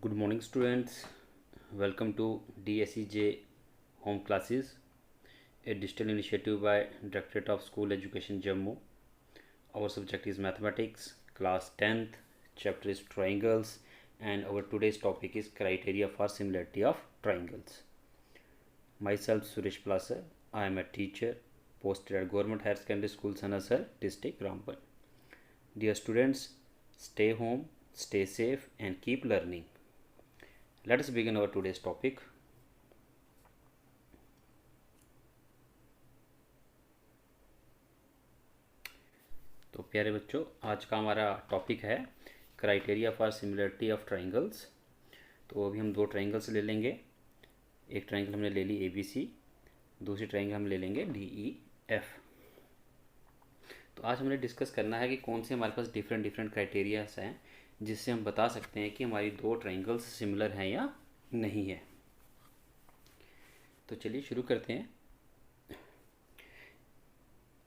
Good morning, students. Welcome to DSEJ Home Classes, a digital initiative by Directorate of School Education Jammu. Our subject is mathematics, class 10th, chapter is triangles, and our today's topic is criteria for similarity of triangles. Myself, Suresh Placer. I am a teacher posted at Government Higher Secondary School, Sanasar, District, Rampur. Dear students, stay home, stay safe, and keep learning. Let us begin our today's topic. तो प्यारे बच्चों, आज का हमारा topic है criteria for similarity of triangles. तो अभी हम दो ट्राइंगल्स ले लेंगे। एक ट्राइंगल हमने ले ली ABC, दूसरी ट्राइंगल हम ले लेंगे DEF। तो आज हमने डिस्कस करना है कि कौन से हमारे पास डिफरेंट क्राइटेरियाज हैं जिससे हम बता सकते हैं कि हमारी दो ट्राइंगल्स सिमिलर हैं या नहीं है। तो चलिए शुरू करते हैं।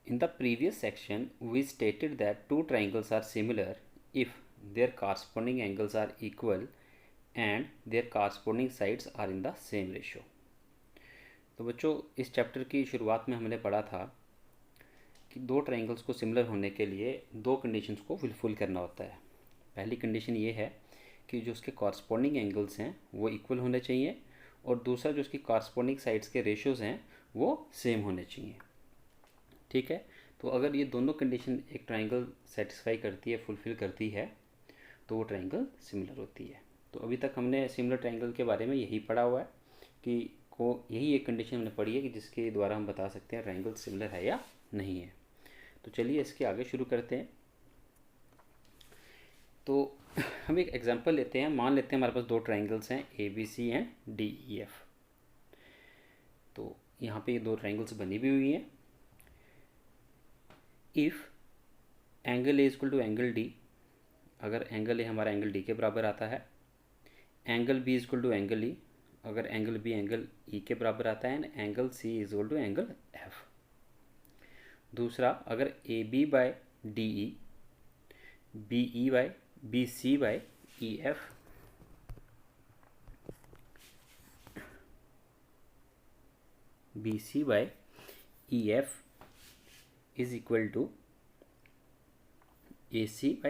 In the previous section, we stated that two triangles are similar if their corresponding angles are equal and their corresponding sides are in the same ratio. तो बच्चों, इस चैप्टर की शुरुआत में हमने पढ़ा था कि दो ट्राइंगल्स को सिमिलर होने के लिए दो कंडीशंस को फुलफिल करना होता है। पहली कंडीशन ये है कि जो उसके कॉरस्पॉन्डिंग एंगल्स हैं वो इक्वल होने चाहिए, और दूसरा जो उसकी कॉरस्पॉन्डिंग साइड्स के रेशियोज़ हैं वो सेम होने चाहिए। ठीक है, तो अगर ये दोनों कंडीशन एक ट्राइंगल सेटिस्फाई करती है, फुलफ़िल करती है, तो वो ट्राइंगल सिमिलर होती है। तो अभी तक हमने सिमिलर ट्राइंगल के बारे में यही पढ़ा हुआ है कि यही एक कंडीशन हमने पढ़ी है कि जिसके द्वारा हम बता सकते हैं ट्राइंगल सिमिलर है या नहीं है। तो चलिए इसके आगे शुरू करते हैं। तो हम एक एग्जांपल लेते हैं। मान लेते हैं हमारे पास दो ट्राइंगल्स हैं ABC एंड DEF। तो यहाँ पे दो ट्राइंगल्स बनी भी हुई हैं। If angle A equal to angle D, अगर एंगल ए हमारा एंगल डी के बराबर आता है, angle B equal to angle E, अगर एंगल बी एंगल ई के बराबर आता है, and angle C is equal to angle F. दूसरा, अगर A B by D E, B E by B C by E F, B C by E F is equal to AC by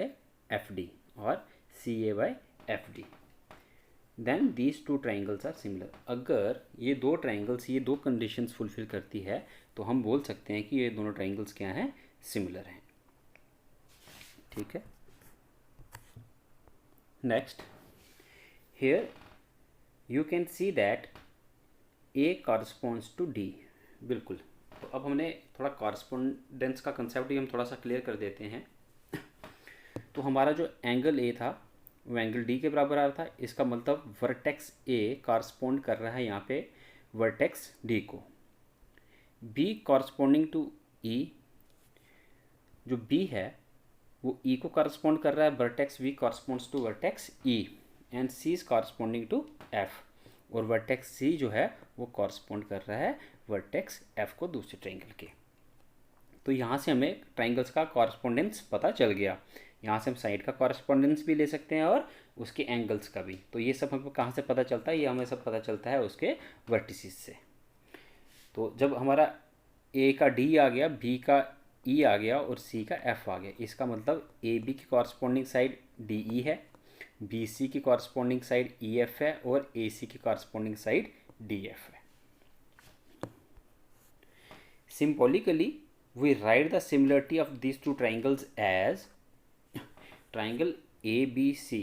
FD और CA by FD, then these two triangles are similar। अगर ये दो triangles ये दो conditions fulfil करती है तो हम बोल सकते हैं कि ये दोनों ट्राइंगल्स क्या हैं, सिमिलर हैं। ठीक है, next, here you can see that A corresponds to D। बिल्कुल, तो अब हमने थोड़ा कॉरस्पोंडेंस का कंसेप्ट भी हम थोड़ा सा क्लियर कर देते हैं। तो हमारा जो एंगल ए था वो एंगल डी के बराबर आ रहा था। इसका मतलब वर्टेक्स ए कॉरस्पॉन्ड कर रहा है यहाँ पे वर्टेक्स डी को। बी कॉरस्पॉन्डिंग टू ई, जो बी है वो ई को कॉरस्पॉन्ड कर रहा है, vertex V corresponds to vertex E, and C is corresponding to F, और वर्टेक्स सी जो है वो कॉरस्पॉन्ड कर रहा है वर्टेक्स एफ को दूसरे ट्राइंगल के। तो यहाँ से हमें ट्राइंगल्स का कॉरस्पॉन्डेंस पता चल गया। यहाँ से हम साइड का कॉरस्पॉन्डेंस भी ले सकते हैं और उसके एंगल्स का भी। तो ये सब हमें कहाँ से पता चलता है, ये हमें सब पता चलता है उसके वर्टिसेस से। तो जब हमारा ए का डी आ गया, बी का ई आ गया और सी का एफ आ गया, इसका मतलब ए बी की कॉरस्पॉन्डिंग साइड डी ई है, बी सी की कॉरस्पॉन्डिंग साइड ई एफ है, और ए सी की कॉरस्पॉन्डिंग साइड डी एफ है। Symbolically, we write the similarity of these two triangles as triangle ABC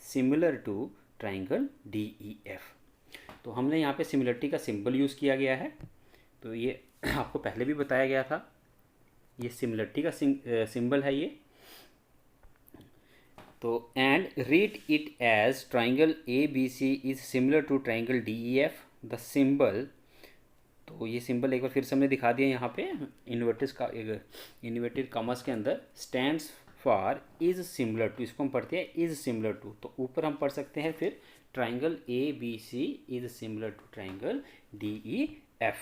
similar to triangle DEF। तो हमने यहाँ पे सिमिलरिटी का सिंबल यूज़ किया गया है। तो ये आपको पहले भी बताया गया था, ये सिमिलरिटी का सिंबल है ये। तो and read it as triangle ABC is similar to triangle DEF। The symbol, तो ये सिंबल एक बार फिर से हमने दिखा दिया यहाँ पे इन्वर्टेड कॉमर्स के अंदर, stands for is similar to, इसको हम पढ़ते हैं इज सिमिलर टू। तो ऊपर हम पढ़ सकते हैं फिर triangle ABC is similar to triangle DEF।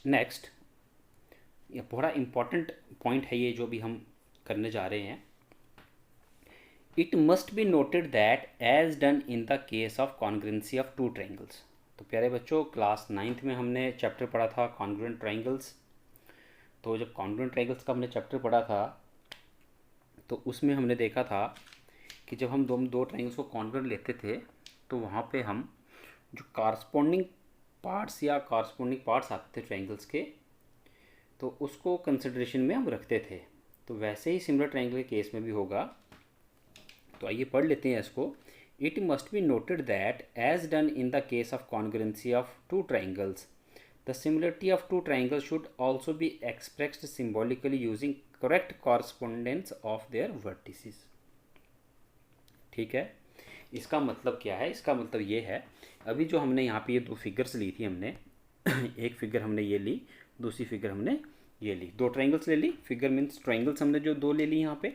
Next, ये बड़ा इम्पॉर्टेंट पॉइंट है ये जो भी हम करने जा रहे हैं। It must be noted that as done in the case of congruency of two triangles. तो प्यारे बच्चों, क्लास 9th में हमने चैप्टर पढ़ा था कॉन्ग्रुएंट ट्राइंगल्स। तो जब कॉन्ग्रुएंट ट्राइंगल्स का हमने चैप्टर पढ़ा था तो उसमें हमने देखा था कि जब हम दो ट्राइंगल्स को कॉन्ग्रुएंट लेते थे तो वहाँ पे हम जो कॉरस्पॉन्डिंग पार्ट्स या कॉरस्पॉन्डिंग पार्ट्स आते थे ट्राइंगल्स के, तो उसको कंसिडरेशन में हम रखते थे। तो वैसे ही सिमिलर ट्राइंगल के केस में भी होगा। तो आइए पढ़ लेते हैं इसको। It must be noted that as done in the case of congruency of two triangles the similarity of two triangles should also be expressed symbolically using correct correspondence of their vertices. ठीक है, इसका मतलब क्या है? इसका मतलब ये है, अभी जो हमने यहाँ पे ये दो फिगर्स ली थी हमने एक फिगर हमने ये ली, दूसरी फिगर हमने ये ली, दो ट्राइंगल्स ले ली। फिगर मीन्स ट्राइंगल्स हमने जो दो ले ली यहाँ पे।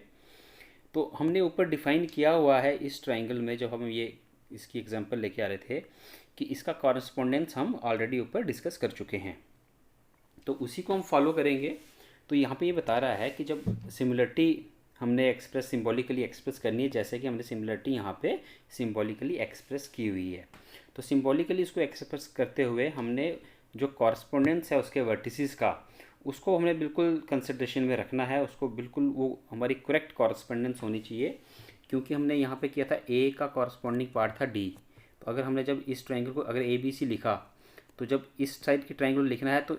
तो हमने ऊपर डिफाइन किया हुआ है इस ट्राइंगल में, जब हम ये इसकी एग्जांपल लेके आ रहे थे, कि इसका कॉरस्पॉन्डेंस हम ऑलरेडी ऊपर डिस्कस कर चुके हैं। तो उसी को हम फॉलो करेंगे। तो यहाँ पे ये बता रहा है कि जब सिमिलरिटी हमने एक्सप्रेस सिम्बॉलिकली एक्सप्रेस करनी है, जैसे कि हमने सिमिलरिटी यहाँ पे सिम्बॉलिकली एक्सप्रेस की हुई है, तो सिम्बॉलिकली इसको एक्सप्रेस करते हुए हमने जो कॉरस्पॉन्डेंस है उसके वर्टिसेस का, उसको हमने बिल्कुल कंसिडरेशन में रखना है। उसको बिल्कुल वो हमारी करेक्ट कॉरस्पॉन्डेंस होनी चाहिए, क्योंकि हमने यहाँ पे किया था ए का कॉरस्पॉन्डिंग पार्ट था डी। तो अगर हमने जब इस ट्राइंगल को अगर ए बी सी लिखा, तो जब इस साइड की ट्राइंगल लिखना है तो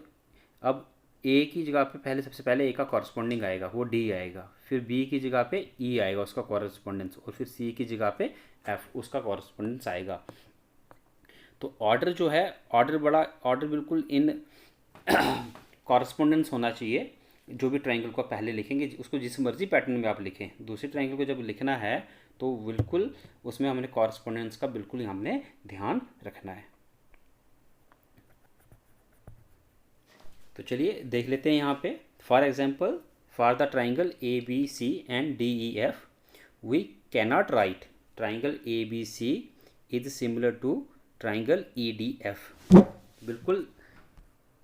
अब ए की जगह पे पहले सबसे पहले ए का कॉरस्पॉन्डिंग आएगा, वो डी आएगा। फिर बी की जगह पे ई आएगा उसका कॉरस्पॉन्डेंस, और फिर सी की जगह पे एफ उसका कॉरस्पॉन्डेंस आएगा। तो ऑर्डर जो है, ऑर्डर बिल्कुल इन कॉरस्पॉन्डेंस होना चाहिए। जो भी ट्राइंगल को पहले लिखेंगे, उसको जिस मर्जी पैटर्न में आप लिखें, दूसरे ट्राइंगल को जब लिखना है तो बिल्कुल उसमें हमने कॉरस्पॉन्डेंस का बिल्कुल हमने ध्यान रखना है। तो चलिए देख लेते हैं यहाँ पे। For example, for the triangle A B C and D E F we cannot write triangle A B C is similar to triangle E D F. बिल्कुल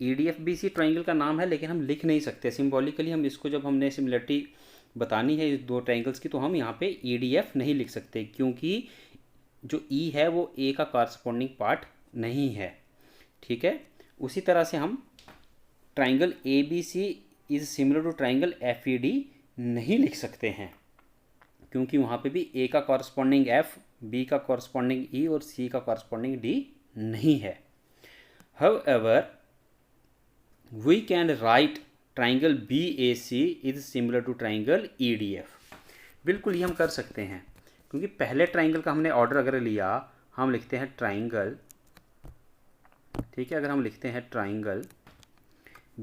E D F B C triangle का नाम है, लेकिन हम लिख नहीं सकते symbolically. हम इसको जब हमने सिमिलरिटी बतानी है इस दो ट्राइंगल्स की, तो हम यहाँ पे ई डी एफ नहीं लिख सकते, क्योंकि जो ई है वो ए का कॉरस्पॉन्डिंग पार्ट नहीं है। ठीक है, उसी तरह से हम triangle A B C is similar to triangle F E D नहीं लिख सकते हैं, क्योंकि वहाँ पे भी ए का कॉरस्पॉन्डिंग एफ, बी का कॉरस्पॉन्डिंग ई और सी का कॉरस्पॉन्डिंग डी नहीं है। However, we can write triangle BAC is similar to triangle EDF। बिल्कुल ये हम कर सकते हैं, क्योंकि पहले ट्राइंगल का हमने ऑर्डर अगर लिया, हम लिखते हैं ट्राइंगल, ठीक है, अगर हम लिखते हैं ट्राइंगल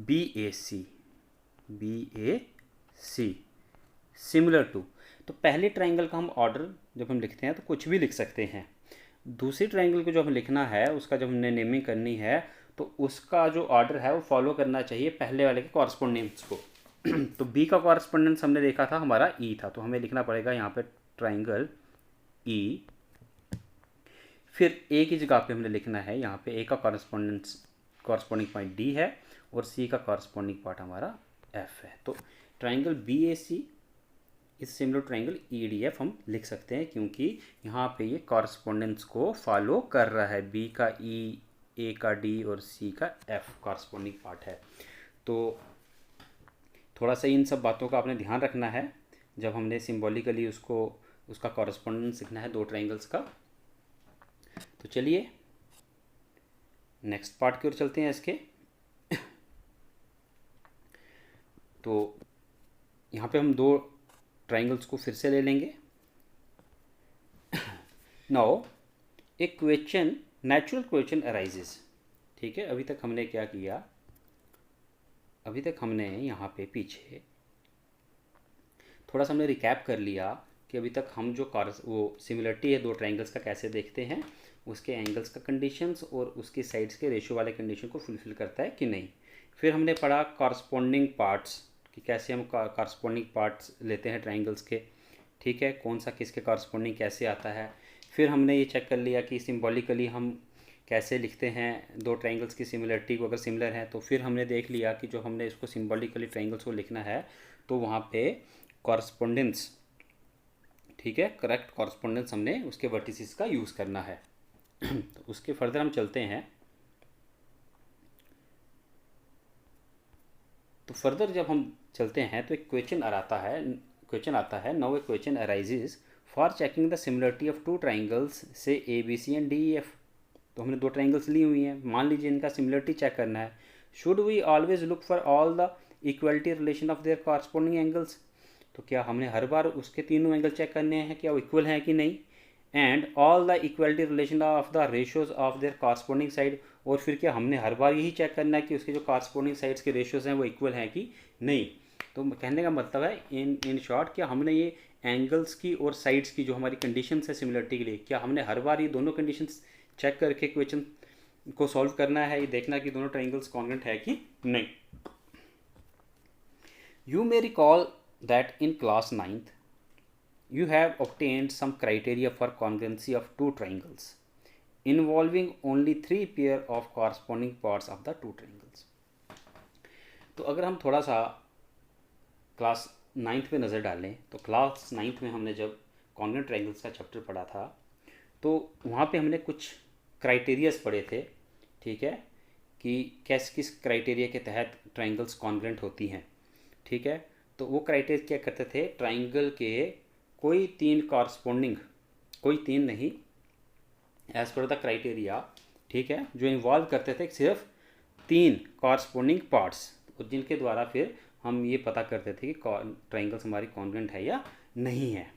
BAC सिमिलर टू, तो पहले ट्राइंगल का हम ऑर्डर जब हम लिखते हैं तो कुछ भी लिख सकते हैं। दूसरी ट्राइंगल को जो हमें लिखना है, उसका जब हमने नेमिंग करनी है, तो उसका जो ऑर्डर है वो फॉलो करना चाहिए पहले वाले के कॉरस्पॉन्डेंस को। तो बी का कॉरस्पॉन्डेंस हमने देखा था हमारा ई था, तो हमें लिखना पड़ेगा यहाँ पे ट्राइंगल ई। फिर ए की जगह पे हमने लिखना है यहाँ पे ए का कॉरस्पॉन्डिंग पॉइंट डी है और सी का कॉरस्पॉन्डिंग पार्ट हमारा एफ है। तो ट्राइंगल बी ए सी इस similar triangle E D F हम लिख सकते हैं, क्योंकि यहाँ पे ये कॉरस्पॉन्डेंस को फॉलो कर रहा है। बी का ई, ए का डी और सी का एफ कॉरस्पॉन्डिंग पार्ट है। तो थोड़ा सा इन सब बातों का आपने ध्यान रखना है जब हमने सिम्बॉलिकली उसका कॉरस्पॉन्डेंस लिखना है दो ट्राइंगल्स का। तो चलिए नेक्स्ट पार्ट की ओर चलते हैं इसके। तो यहाँ पे हम दो ट्राइंगल्स को फिर से ले लेंगे। Now a question, natural question arises. ठीक है, अभी तक हमने क्या किया, अभी तक हमने यहाँ पे पीछे थोड़ा सा हमने रिकैप कर लिया कि अभी तक हम जो वो सिमिलरिटी है दो ट्राइंगल्स का कैसे देखते हैं, उसके एंगल्स का कंडीशंस और उसके साइड्स के रेशियो वाले कंडीशन को फुलफिल करता है कि नहीं। फिर हमने पढ़ा कॉरस्पॉन्डिंग पार्ट्स कि कैसे हम कॉरस्पॉन्डिंग पार्ट्स लेते हैं ट्राइंगल्स के, ठीक है, कौन सा किसके कॉरस्पॉन्डिंग कैसे आता है। फिर हमने ये चेक कर लिया कि सिम्बॉलिकली हम कैसे लिखते हैं दो ट्राइंगल्स की सिमिलरिटी को, अगर सिमिलर है तो फिर हमने देख लिया कि जो हमने इसको सिम्बॉलिकली ट्राइंगल्स को लिखना है तो वहाँ पे कॉरस्पोंडेंस, ठीक है, करेक्ट कॉरस्पोंडेंस हमने उसके वर्टिसेस का यूज़ करना है। तो उसके फर्दर हम चलते हैं। तो फर्दर जब हम चलते हैं तो एक क्वेश्चन आता है now a question arises for checking the similarity of two triangles से A B C and D E F. तो हमने दो ट्राइंगल्स ली हुई हैं, मान लीजिए इनका सिमिलरिटी चेक करना है। Should we always look for all the equality relation of their corresponding angles. तो क्या हमने हर बार उसके तीनों एंगल चेक करने हैं क्या वो इक्वल हैं कि नहीं, and all the equality relation of the ratios of their corresponding side. और फिर क्या हमने हर बार यही चेक करना है कि उसके जो कॉरस्पॉन्डिंग साइड्स के रेशियोज हैं वो इक्वल हैं कि नहीं। तो कहने का मतलब है इन शॉर्ट क्या हमने ये एंगल्स की और साइड्स की जो हमारी कंडीशंस है सिमिलरिटी के लिए, क्या हमने हर बार ये दोनों कंडीशंस चेक करके क्वेश्चन को सॉल्व करना है, ये देखना कि दोनों ट्राइंगल्स कॉन्ग्रुएंट है कि नहीं। You may recall that in class 9th you have obtained some criteria for congruency of two triangles involving only three pair of corresponding parts of the two triangles। तो अगर हम थोड़ा सा क्लास 9th पे नज़र डालें तो क्लास 9th में हमने जब कॉन्ग्रुएंट ट्राइंगल्स का चैप्टर पढ़ा था तो वहाँ पे हमने कुछ क्राइटेरियाज पढ़े थे, ठीक है, कि किस क्राइटेरिया के तहत ट्राइंगल्स कॉन्ग्रुएंट होती हैं, ठीक है। तो वो क्राइटेरिया क्या करते थे, ट्राइंगल के कोई तीन कॉरस्पॉन्डिंग, कोई तीन नहीं, एज पर द क्राइटेरिया, ठीक है, जो इन्वॉल्व करते थे सिर्फ तीन कॉरस्पॉन्डिंग पार्ट्स, और जिनके द्वारा फिर हम ये पता करते थे कि ट्राइंगल्स हमारी कॉन्ग्रुएंट है या नहीं है।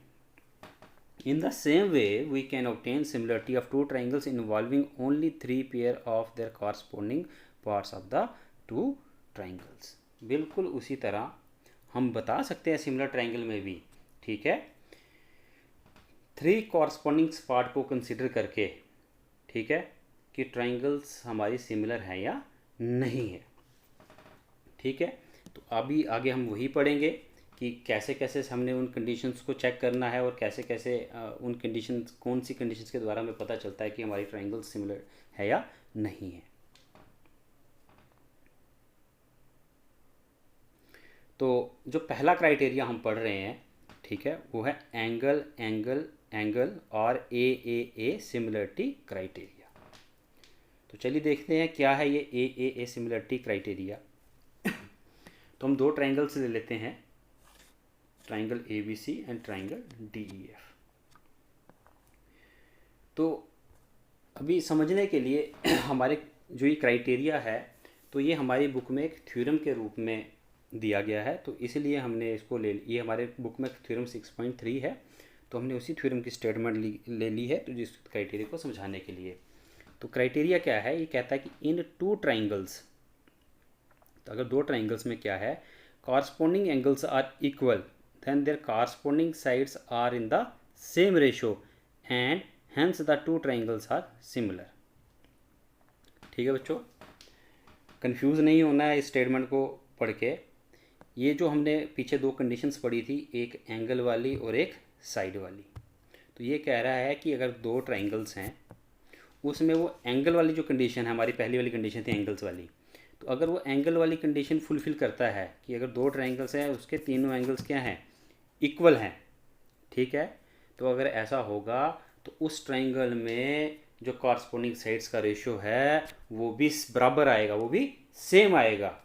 In the same way we can obtain similarity of two triangles involving only three pair of their corresponding parts of the two triangles. बिल्कुल उसी तरह हम बता सकते हैं सिमिलर ट्राइंगल में भी, ठीक है, थ्री कॉरस्पॉन्डिंग पार्ट को कंसिडर करके, ठीक है, कि ट्राइंगल्स हमारी सिमिलर है या नहीं है, ठीक है। तो अभी आगे हम वही पढ़ेंगे कि कैसे कैसे हमने उन कंडीशंस को चेक करना है और कैसे कैसे उन कंडीशंस, कौन सी कंडीशंस के द्वारा हमें पता चलता है कि हमारी ट्राइंगल्स सिमिलर है या नहीं है। तो जो पहला क्राइटेरिया हम पढ़ रहे हैं, ठीक है, वो है एंगल एंगल एंगल और ए सिमिलरिटी क्राइटेरिया। तो चलिए देखते हैं क्या है ये ए सिमिलरिटी क्राइटेरिया। तो हम दो ट्राइंगल्स ले लेते हैं, triangle A B C and triangle D E F. तो अभी समझने के लिए हमारे जो ये क्राइटेरिया है तो ये हमारी बुक में एक थ्योरम के रूप में दिया गया है, तो इसलिए हमने इसको ये हमारे बुक में थ्योरम 6.3 है, तो हमने उसी थ्योरम की स्टेटमेंट ले ली है तो जिस क्राइटेरिया को समझाने के लिए। तो क्राइटेरिया क्या है, ये कहता है कि इन टू ट्राइंगल्स, तो अगर दो ट्राइंगल्स में क्या है, corresponding angles are equal then their corresponding sides are in the same ratio and hence the two triangles are similar. ठीक है बच्चों, कंफ्यूज नहीं होना है इस स्टेटमेंट को पढ़ के। ये जो हमने पीछे दो कंडीशंस पढ़ी थी, एक एंगल वाली और एक साइड वाली, तो ये कह रहा है कि अगर दो ट्राइंगल्स हैं उसमें वो एंगल वाली जो कंडीशन है, हमारी पहली वाली कंडीशन थी एंगल्स वाली, तो अगर वो एंगल वाली कंडीशन फुलफिल करता है कि अगर दो ट्राइंगल्स हैं उसके तीनों एंगल्स क्या हैं, इक्वल हैं, ठीक है, तो अगर ऐसा होगा तो उस ट्राइंगल में जो कॉरस्पॉन्डिंग साइड्स का रेशियो है वो भी बराबर आएगा, वो भी सेम आएगा,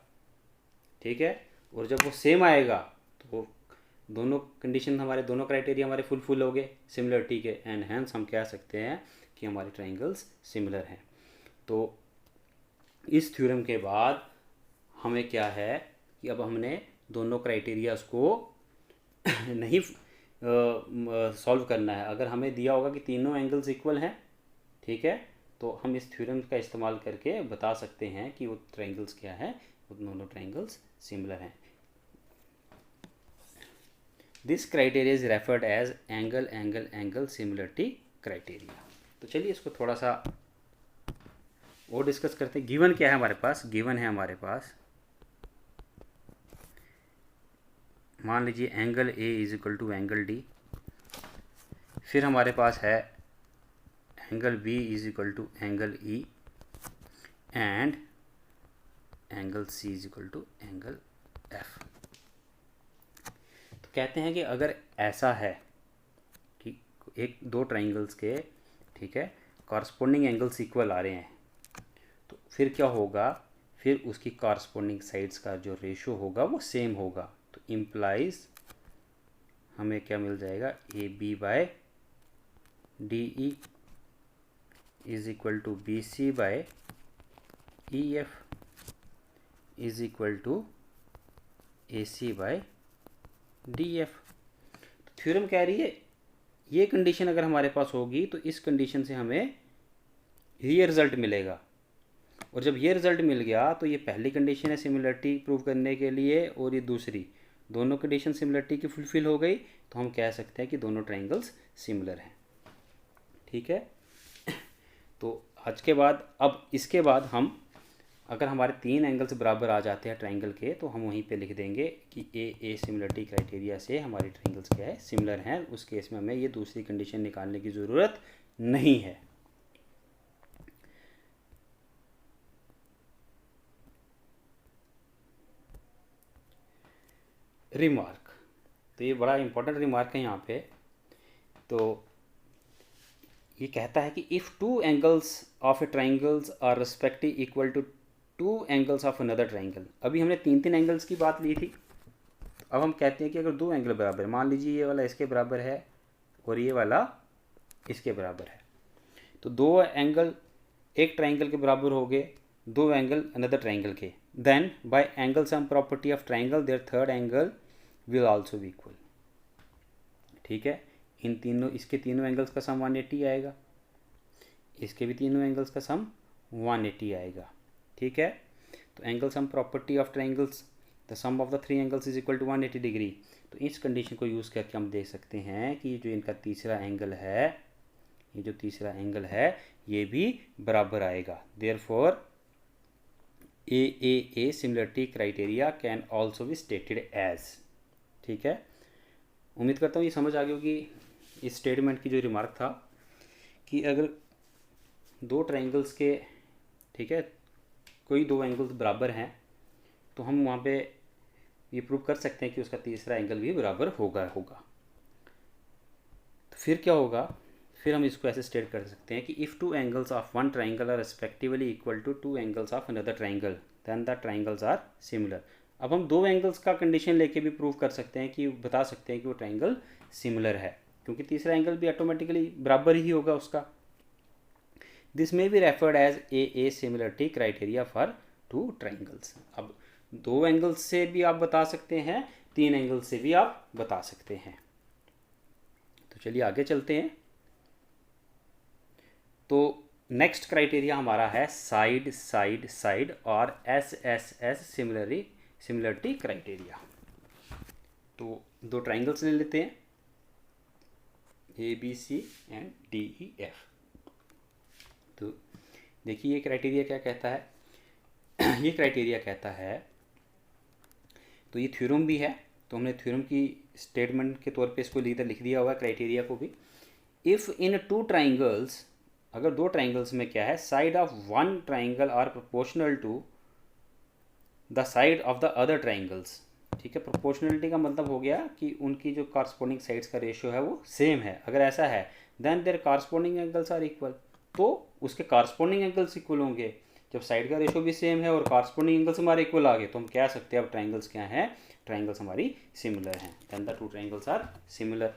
ठीक है। और जब वो सेम आएगा तो दोनों कंडीशन हमारे, दोनों क्राइटेरिया हमारे फुलफिल हो गए सिमिलरिटी के, एंड हेंस हम कह सकते हैं कि हमारे ट्राइंगल्स सिमिलर हैं। तो इस थ्योरम के बाद हमें क्या है कि अब हमने दोनों क्राइटेरियाज को नहीं सॉल्व करना है। अगर हमें दिया होगा कि तीनों एंगल्स इक्वल हैं, ठीक है, तो हम इस थ्योरम का इस्तेमाल करके बता सकते हैं कि वो ट्राइंगल्स क्या है, वो दोनों ट्राइंगल्स सिमिलर हैं। This criteria is referred as angle angle angle similarity criteria. तो चलिए इसको थोड़ा सा और डिस्कस करते हैं। गिवन क्या है हमारे पास, गिवन है हमारे पास, मान लीजिए angle A is equal to angle D, फिर हमारे पास है angle B is equal to angle E, and angle C is equal to angle F. तो कहते हैं कि अगर ऐसा है कि एक दो ट्राइंगल्स के, ठीक है, कॉरस्पॉन्डिंग एंगल्स इक्वल आ रहे हैं, तो फिर क्या होगा, फिर उसकी कॉरस्पॉन्डिंग साइड्स का जो रेशो होगा वो सेम होगा। तो इम्प्लाइज हमें क्या मिल जाएगा, A B by D E is equal to B C by E F is equal to A C by D F. तो थ्योरम कह रही है ये कंडीशन अगर हमारे पास होगी तो इस कंडीशन से हमें ये रिजल्ट मिलेगा, और जब ये रिजल्ट मिल गया तो ये पहली कंडीशन है सिमिलरिटी प्रूव करने के लिए, और ये दूसरी, दोनों कंडीशन सिमिलरिटी की फुलफिल हो गई, तो हम कह सकते हैं कि दोनों ट्राइंगल्स सिमिलर हैं। ठीक है, तो आज के बाद, अब इसके बाद हम अगर हमारे तीन एंगल्स बराबर आ जाते हैं ट्राइंगल के, तो हम वहीं पे लिख देंगे कि ए सिमिलरिटी क्राइटेरिया से हमारे ट्राइंगल्स क्या है, सिमिलर हैं। उस केस में हमें ये दूसरी कंडीशन निकालने की ज़रूरत नहीं है। रिमार्क, तो ये बड़ा इंपॉर्टेंट रिमार्क है यहाँ पे। तो ये कहता है कि if two angles of a triangles are respective equal to two angles of another triangle. अभी हमने तीन तीन एंगल्स की बात ली थी, अब हम कहते हैं कि अगर दो एंगल बराबर है, मान लीजिए ये वाला इसके बराबर है और ये वाला इसके बराबर है, तो दो एंगल एक ट्राइंगल के बराबर हो गए, दो एंगल अनदर ट्राइंगल के, then by angle sum property of triangle their third angle will also be equal. ठीक है, इन तीनों, इसके तीनों एंगल्स का सम 180 आएगा, इसके भी तीनों एंगल्स का सम 180 आएगा। ठीक है, तो angle sum property of triangles, the sum of the three angles is equal to 180 degree. तो इस कंडीशन को यूज़ करके हम देख सकते हैं कि जो इनका तीसरा एंगल है, ये जो तीसरा एंगल है ये भी बराबर आएगा। Therefore a similarity criteria can also be stated as. ठीक है, उम्मीद करता हूँ ये समझ आ गई होगी इस स्टेटमेंट की जो रिमार्क था कि अगर दो ट्राइंगल्स के, ठीक है, कोई दो एंगल्स बराबर हैं तो हम वहाँ पे ये प्रूव कर सकते हैं कि उसका तीसरा एंगल भी बराबर होगा। तो फिर क्या होगा, फिर हम इसको ऐसे स्टेट कर सकते हैं कि if two angles of one triangle are respectively equal to two angles of another triangle then the triangles are similar. अब हम दो एंगल्स का कंडीशन लेके भी प्रूव कर सकते हैं कि बता सकते हैं कि वो ट्राइंगल सिमिलर है, क्योंकि तीसरा एंगल भी ऑटोमेटिकली बराबर ही होगा उसका। This may be referred as a similarity criteria for two triangles. अब दो एंगल्स से भी आप बता सकते हैं, तीन एंगल से भी आप बता सकते हैं। तो चलिए आगे चलते हैं। तो नेक्स्ट क्राइटेरिया हमारा है साइड साइड साइड और एस सिमिलरिटी क्राइटेरिया। तो दो ट्राइंगल्स ले लेते हैं, A B C and D E F. तो देखिए ये क्राइटेरिया क्या कहता है ये क्राइटेरिया कहता है, तो ये थ्योरम भी है, तो हमने थ्योरम की स्टेटमेंट के तौर पे इसको इधर लिख दिया हुआ है क्राइटेरिया को भी। इफ़ इन टू ट्राइंगल्स, अगर दो ट्राइंगल्स में क्या है, side of one triangle are proportional to the side of the other triangles. ठीक है, प्रोपोर्शनलिटी का मतलब हो गया कि उनकी जो कॉरस्पॉन्डिंग साइड्स का रेशियो है वो सेम है। अगर ऐसा है then their corresponding angles are equal, तो उसके कॉरस्पॉन्डिंग एंगल्स इक्वल होंगे। जब साइड का रेशियो भी सेम है और कॉरस्पॉन्डिंग एंगल्स हमारे इक्वल आ गए, तो हम कह सकते हैं अब ट्राइंगल्स क्या हैं, ट्राइंगल्स हमारी सिमिलर हैं, then the two triangles are similar.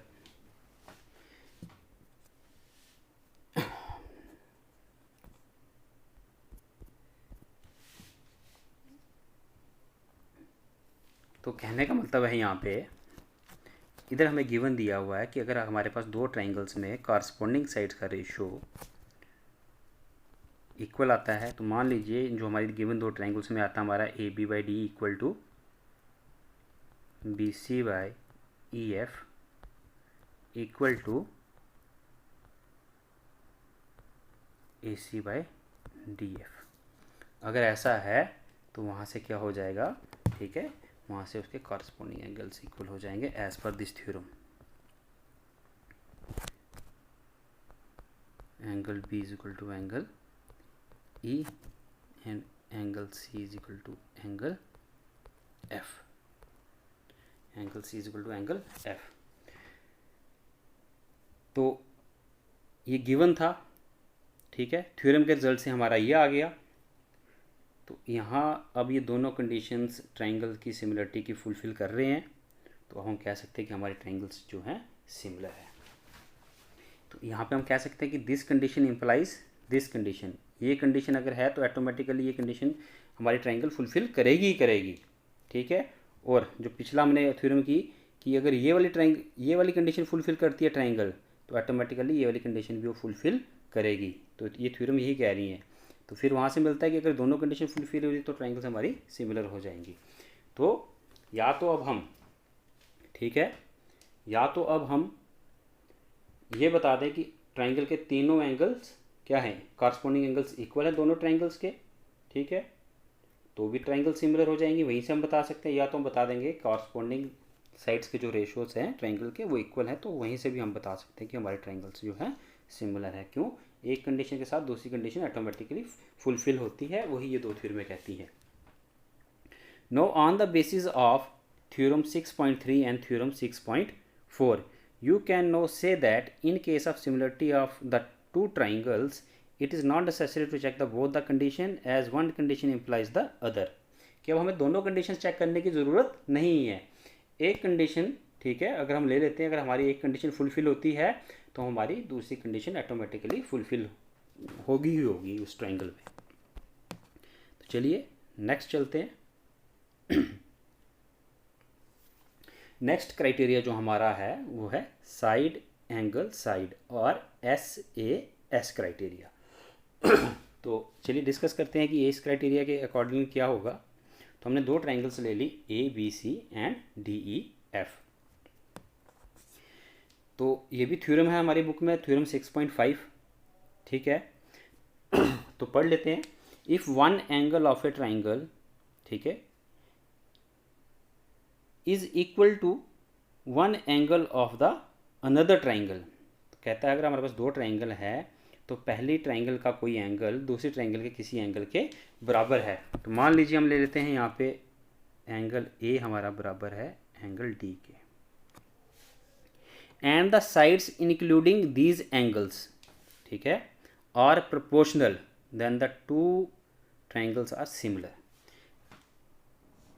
तो कहने का मतलब है यहाँ पे, इधर हमें गिवन दिया हुआ है कि अगर हमारे पास दो ट्राइंगल्स में कॉरस्पॉन्डिंग साइड्स का रेशियो इक्वल आता है, तो मान लीजिए जो हमारी गिवन दो ट्राइंगल्स में आता है हमारा a b by d equal to B c by e f equal to A c by d f. अगर ऐसा है तो वहाँ से क्या हो जाएगा, ठीक है, वहाँ से उसके कॉरस्पॉन्डिंग एंगल्स इक्वल हो जाएंगे as per this theorem. Angle B is equal to angle E and angle C is equal to angle F, angle C is equal to angle F. तो ये गिवन था, ठीक है, थ्योरम के result से हमारा ये आ गया। तो यहाँ अब ये दोनों कंडीशंस ट्रायंगल की सिमिलरिटी की फुलफिल कर रहे हैं, तो हम कह सकते हैं कि हमारे ट्रायंगल्स जो हैं सिमिलर है। तो यहाँ पे हम कह सकते हैं कि this condition implies this condition, ये कंडीशन अगर है तो ऑटोमेटिकली ये कंडीशन हमारी ट्रायंगल फुलफिल करेगी ही करेगी, ठीक है। और जो पिछला हमने थ्योरम की कि अगर ये वाली कंडीशन फुलफिल करती है ट्रायंगल, तो ऑटोमेटिकली ये वाली कंडीशन भी वो फुलफिल करेगी। तो ये थ्योरम यही कह रही है। तो फिर वहाँ से मिलता है कि अगर दोनों कंडीशन फुलफिल हो रही तो ट्रायंगल्स हमारी सिमिलर हो जाएंगी। तो या तो अब हम, ठीक है, या तो अब हम ये बता दें कि ट्रायंगल के तीनों एंगल्स क्या हैं, कॉरस्पॉन्डिंग एंगल्स इक्वल है दोनों ट्रायंगल्स के, ठीक है, तो भी ट्रायंगल सिमिलर हो जाएंगे, वहीं से हम बता सकते हैं। या तो हम बता देंगे कॉरस्पॉन्डिंग साइड्स के जो रेशोज हैं ट्रायंगल के वो इक्वल हैं, तो वहीं से भी हम बता सकते हैं कि हमारे ट्रायंगल्स जो हैं सिमिलर है। क्यों? एक कंडीशन के साथ दूसरी कंडीशन ऑटोमेटिकली फुलफिल होती है, वही ये दो थ्योरम कहती है। Know on the basis of theorem 6.3 and theorem 6.4 you can now say that in case of similarity of the two triangles it is not necessary to check the both the condition as one condition implies the other, कि अब हमें दोनों condition check करने की ज़रूरत नहीं है। एक कंडीशन, ठीक है, अगर हम ले लेते हैं, अगर हमारी एक कंडीशन फुलफिल होती है तो हमारी दूसरी कंडीशन ऑटोमेटिकली फुलफिल होगी ही होगी उस ट्रायंगल में। तो चलिए नेक्स्ट चलते हैं। नेक्स्ट क्राइटेरिया जो हमारा है वो है साइड एंगल साइड और SAS क्राइटेरिया। तो चलिए डिस्कस करते हैं कि इस क्राइटेरिया के अकॉर्डिंग क्या होगा। तो हमने दो ट्रायंगल्स ले ली ABC एंड DEF। तो ये भी थ्योरम है हमारी बुक में, थ्योरम 6.5, ठीक है। तो पढ़ लेते हैं। If one angle of a triangle, ठीक है, is equal to one angle of the another triangle, तो कहता है अगर हमारे पास दो ट्राइंगल है तो पहली ट्राइंगल का कोई एंगल दूसरी ट्राइंगल के किसी एंगल के बराबर है। तो मान लीजिए हम ले लेते हैं यहाँ पे एंगल A हमारा बराबर है एंगल D के, and the sides including these angles, ठीक है, are proportional then the two triangles are similar,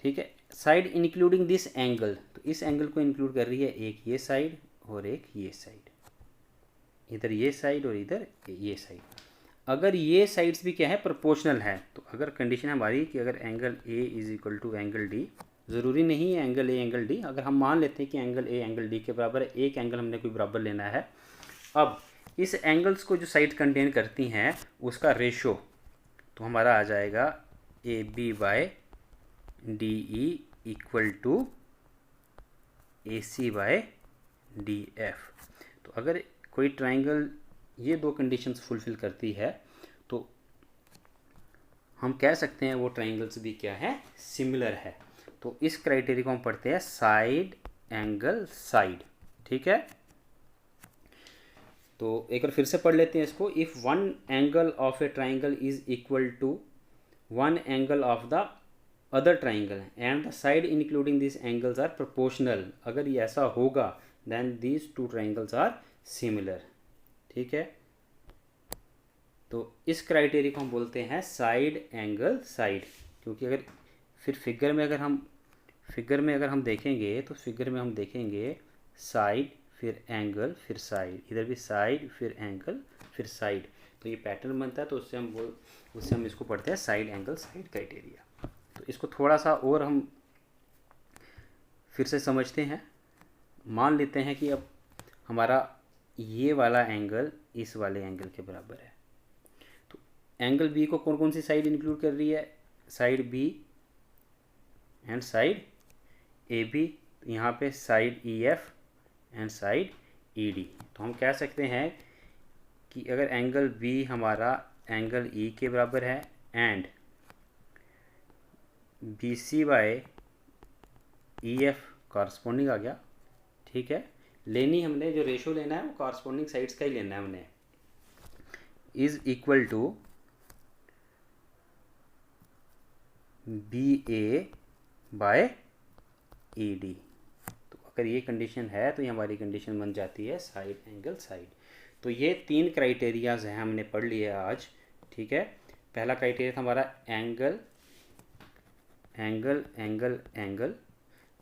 ठीक है। साइड इंक्लूडिंग दिस एंगल, तो इस एंगल को इंक्लूड कर रही है एक ये साइड और एक ये साइड, इधर ये साइड और इधर ये साइड। अगर ये साइड्स भी क्या है, प्रोपोर्शनल है, तो अगर कंडीशन हमारी कि अगर angle A is equal to angle D, ज़रूरी नहीं है एंगल A एंगल D, अगर हम मान लेते हैं कि एंगल A एंगल D के बराबर है, एक एंगल हमने कोई बराबर लेना है। अब इस एंगल्स को जो साइड कंटेन करती हैं उसका रेशो तो हमारा आ जाएगा AB/DE इक्वल टू AC/DF। तो अगर कोई ट्राइंगल ये दो कंडीशंस फुलफिल करती है तो हम कह सकते हैं वो ट्राइंगल्स भी क्या है, सिमिलर है। तो इस क्राइटेरिया को हम पढ़ते हैं साइड एंगल साइड, ठीक है। तो एक बार फिर से पढ़ लेते हैं इसको। If one angle of a triangle is equal to one angle of the other triangle and the side including this angles are proportional, अगर ये ऐसा होगा then these two triangles are similar, ठीक है। तो इस क्राइटेरिया को हम बोलते हैं साइड एंगल साइड, क्योंकि अगर फिर फिगर में अगर हम देखेंगे तो फिगर में हम देखेंगे साइड फिर एंगल फिर साइड, इधर भी साइड फिर एंगल फिर साइड, तो ये पैटर्न बनता है। तो उससे हम इसको पढ़ते हैं साइड एंगल साइड क्राइटेरिया। तो इसको थोड़ा सा और हम फिर से समझते हैं। मान लेते हैं कि अब हमारा ये वाला एंगल इस वाले एंगल के बराबर है, तो एंगल बी को कौन कौन सी साइड इंक्लूड कर रही है, side B and side A B, तो यहाँ पे side E F and side E D. तो हम कह सकते हैं कि अगर एंगल बी हमारा एंगल ई के बराबर है and B C by E F corresponding आ गया, ठीक है। लेनी हमने जो रेशो लेना है वो कॉरस्पॉन्डिंग साइड्स का ही लेना है हमने, इज इक्वल टू BA/AD। तो अगर ये कंडीशन है तो ये हमारी कंडीशन बन जाती है साइड एंगल साइड। तो ये 3 क्राइटेरियाज हैं, हमने पढ़ लिए आज। ठीक है, पहला क्राइटेरिया था हमारा एंगल एंगल एंगल एंगल,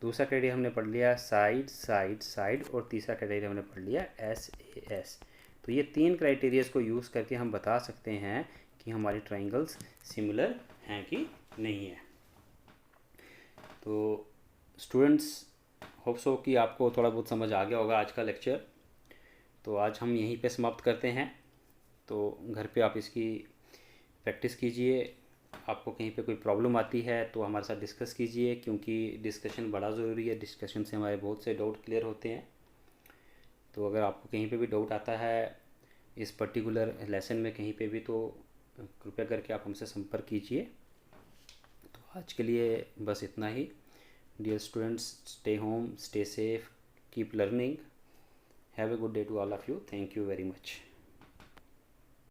दूसरा क्राइटेरिया हमने पढ़ लिया साइड साइड साइड, और तीसरा क्राइटेरिया हमने पढ़ लिया SAS। तो ये 3 क्राइटेरियाज को यूज़ करके हम बता सकते हैं कि हमारे ट्राइंगल्स सिमिलर हैं कि नहीं है। तो स्टूडेंट्स, होप सो कि आपको थोड़ा बहुत समझ आ गया होगा आज का लेक्चर। तो आज हम यहीं पे समाप्त करते हैं। तो घर पे आप इसकी प्रैक्टिस कीजिए। आपको कहीं पे कोई प्रॉब्लम आती है तो हमारे साथ डिस्कस कीजिए, क्योंकि डिस्कशन बड़ा ज़रूरी है। डिस्कशन से हमारे बहुत से डाउट क्लियर होते हैं। तो अगर आपको कहीं पे भी डाउट आता है इस पर्टिकुलर लेसन में कहीं पे भी, तो कृपया करके आप हमसे संपर्क कीजिए। तो आज के लिए बस इतना ही। Dear students, stay home, stay safe, keep learning. Have a good day to all of you. Thank you very much.